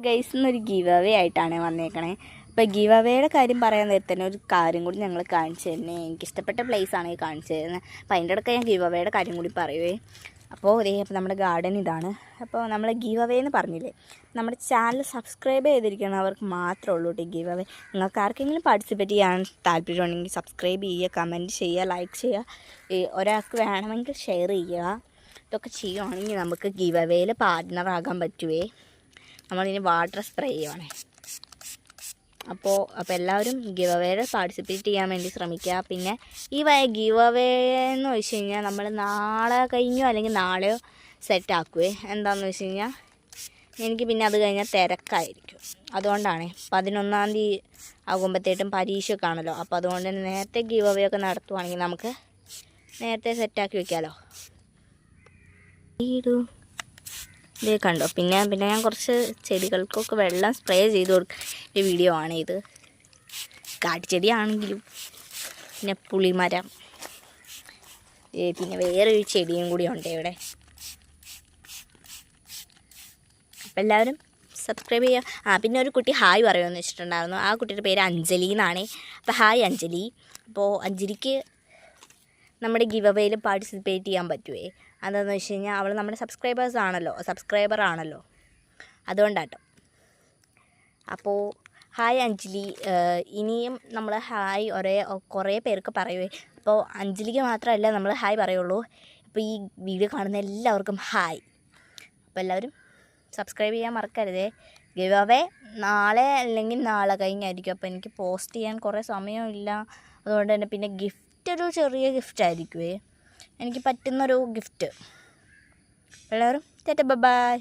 Guys എന്നൊരു give away ആയിട്ടാണ് വന്നേക്കണേ. അപ്പോൾ ഗീവ് അവേയുടെ കാര്യം പറയാൻ നേരത്തെ തന്നെ ഒരു കാര്യം കൂടി ഞങ്ങൾ കാണിച്ചു തരുന്നത്. എനിക്കിഷ്ടപ്പെട്ട പ്ലേസ് ആണ് ഈ കാണിച്ചു തരുന്നത്. അപ്പോൾ അതിൻ്റെ ഇടയ്ക്ക് ഞാൻ ഗീവ് അവേയുടെ കാര്യം കൂടി പറയുവേ. അപ്പോൾ നമ്മുടെ ഗാർഡൻ ഇതാണ്. അപ്പോൾ നമ്മൾ ഗീവ് അവേ എന്ന് പറഞ്ഞില്ലേ, നമ്മുടെ ചാനൽ സബ്സ്ക്രൈബ് ചെയ്തിരിക്കുന്നവർക്ക് മാത്രമേ ഉള്ളൂ കേട്ടോ ഗീവ് അവേ. നിങ്ങൾക്ക് ആർക്കെങ്കിലും പാർട്ടിസിപ്പേറ്റ് ചെയ്യാൻ താല്പര്യമുണ്ടെങ്കിൽ സബ്സ്ക്രൈബ് ചെയ്യുക, കമൻറ്റ് ചെയ്യുക, ലൈക്ക് ചെയ്യുക, ഒരാൾക്ക് വേണമെങ്കിൽ ഷെയർ ചെയ്യുക. ഇതൊക്കെ ചെയ്യുകയാണെങ്കിൽ നമുക്ക് ഗീവ് അവേയിൽ പാർട്ട്ണറാകാൻ പറ്റുവേ. നമ്മളിനി വാട്ടർ സ്പ്രേ ചെയ്യുവാണേ. അപ്പോൾ എല്ലാവരും ഗിവ് അവേയിൽ പാർട്ടിസിപ്പേറ്റ് ചെയ്യാൻ വേണ്ടി ശ്രമിക്കുക. പിന്നെ ഈ ഗിവ് അവേ എന്ന് വെച്ച് കഴിഞ്ഞാൽ നമ്മൾ നാളെ കഴിഞ്ഞോ അല്ലെങ്കിൽ നാളെയോ സെറ്റാക്കുവേ. എന്താണെന്ന് വെച്ച് കഴിഞ്ഞാൽ എനിക്ക് പിന്നെ അത് കഴിഞ്ഞാൽ തിരക്കായിരിക്കും. അതുകൊണ്ടാണ് 11-ാം തീയതി ആകുമ്പോഴത്തേട്ടും പരീക്ഷയൊക്കെ ആണല്ലോ. അപ്പോൾ അതുകൊണ്ട് തന്നെ നേരത്തെ ഗിവ് അവേ ഒക്കെ നടത്തുവാണെങ്കിൽ നമുക്ക് നേരത്തെ സെറ്റാക്കി വയ്ക്കാമല്ലോ. ഇതേ കണ്ടോ. പിന്നെ ഞാൻ കുറച്ച് ചെടികൾക്കൊക്കെ വെള്ളം സ്പ്രേ ചെയ്ത് കൊടുക്കുന്ന വീഡിയോ ആണ് ഇത്. കാട്ടുചെടിയാണെങ്കിലും പിന്നെ പുളിമരം, പിന്നെ വേറൊരു ചെടിയും കൂടി ഉണ്ട് ഇവിടെ. അപ്പം എല്ലാവരും സബ്സ്ക്രൈബ് ചെയ്യുക. പിന്നെ ഒരു കുട്ടി ഹായ് പറയുമെന്ന് വെച്ചിട്ടുണ്ടായിരുന്നു. ആ കുട്ടിയുടെ പേര് അഞ്ജലി എന്നാണ്. അപ്പോൾ ഹായ് അഞ്ജലി. അപ്പോൾ അഞ്ജലിക്ക് നമ്മുടെ ഗിവ് അവേയിൽ പാർട്ടിസിപ്പേറ്റ് ചെയ്യാൻ പറ്റുമേ. എന്താണെന്ന് വെച്ച് കഴിഞ്ഞാൽ അവൾ നമ്മുടെ സബ്സ്ക്രൈബർ ആണല്ലോ, അതുകൊണ്ടാട്ടോ. അപ്പോൾ ഹായ് അഞ്ജലി. ഇനിയും നമ്മൾ ഹായ് കുറേ പേർക്ക് പറയുവേ. അപ്പോൾ അഞ്ജലിക്ക് മാത്രമല്ല നമ്മൾ ഹായ് പറയുള്ളൂ. അപ്പോൾ ഈ വീഡിയോ കാണുന്ന എല്ലാവർക്കും ഹായ്. അപ്പോൾ എല്ലാവരും സബ്സ്ക്രൈബ് ചെയ്യാൻ മറക്കരുതേ. ഗിവ് അവേ നാളെ അല്ലെങ്കിൽ നാളെ കഴിഞ്ഞായിരിക്കും. അപ്പോൾ എനിക്ക് പോസ്റ്റ് ചെയ്യാൻ കുറേ സമയമില്ല. അതുകൊണ്ട് തന്നെ പിന്നെ ഒരു ചെറിയ ഗിഫ്റ്റ് ആയിരിക്കുമേ, എനിക്ക് പറ്റുന്നൊരു ഗിഫ്റ്റ്. എല്ലാവരും ബൈ.